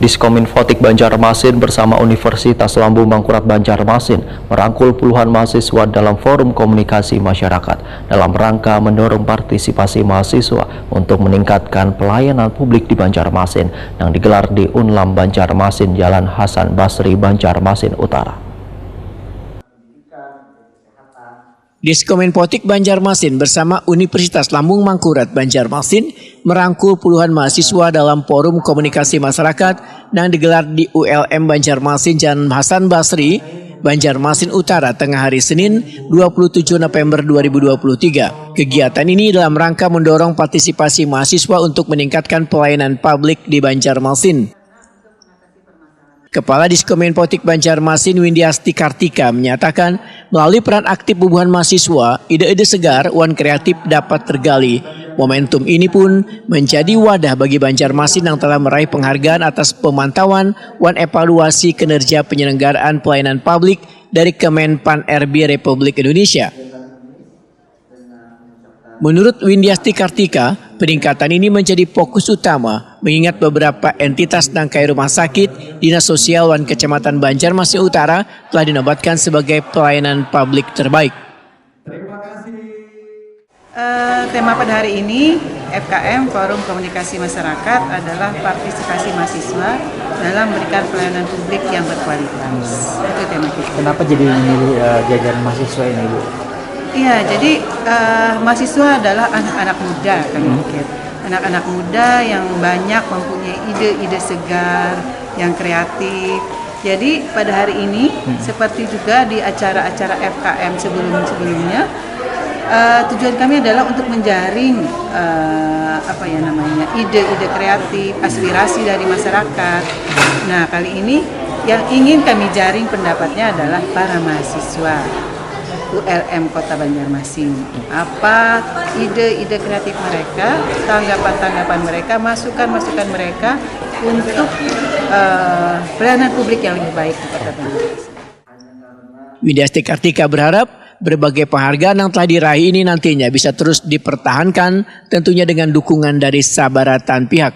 Diskominfotik Banjarmasin bersama Universitas Lambung Mangkurat Banjarmasin merangkul puluhan mahasiswa dalam forum komunikasi masyarakat dalam rangka mendorong partisipasi mahasiswa untuk meningkatkan pelayanan publik di Banjarmasin yang digelar di Unlam Banjarmasin, Jalan Hasan Basri, Banjarmasin Utara. Diskominfotik Banjarmasin bersama Universitas Lambung Mangkurat Banjarmasin merangkul puluhan mahasiswa dalam forum komunikasi masyarakat yang digelar di ULM Banjarmasin Jalan Hasan Basri, Banjarmasin Utara tengah hari Senin 27 November 2023. Kegiatan ini dalam rangka mendorong partisipasi mahasiswa untuk meningkatkan pelayanan publik di Banjarmasin. Kepala Diskominfotik Banjarmasin Windiasti Kartika menyatakan melalui peran aktif bubuhan mahasiswa, ide-ide segar wan kreatif dapat tergali. Momentum ini pun menjadi wadah bagi Banjarmasin yang telah meraih penghargaan atas pemantauan wan evaluasi kinerja penyelenggaraan pelayanan publik dari Kemenpan RB Republik Indonesia. Menurut Windiasti Kartika, peningkatan ini menjadi fokus utama mengingat beberapa entitas tangkai rumah sakit, Dinas Sosial dan Kecamatan Banjarmasin Utara telah dinobatkan sebagai pelayanan publik terbaik. Tema pada hari ini FKM Forum Komunikasi Masyarakat adalah partisipasi mahasiswa dalam memberikan pelayanan publik yang berkualitas. Itu tema kita. Kenapa jadi memilih jajaran mahasiswa ini, Bu? Iya, jadi mahasiswa adalah anak-anak muda kami pikir. Anak-anak muda yang banyak mempunyai ide-ide segar, yang kreatif. Jadi pada hari ini seperti juga di acara-acara FKM sebelumnya, tujuan kami adalah untuk menjaring ide-ide kreatif, aspirasi dari masyarakat. Nah, kali ini yang ingin kami jaring pendapatnya adalah para mahasiswa ULM Kota Banjarmasin. Apa ide-ide kreatif mereka, tanggapan-tanggapan mereka, masukan-masukan mereka untuk pelayanan publik yang lebih baik di Kota Banjarmasin. Windiasti Kartika berharap berbagai penghargaan yang telah diraih ini nantinya bisa terus dipertahankan, tentunya dengan dukungan dari sabaratan pihak.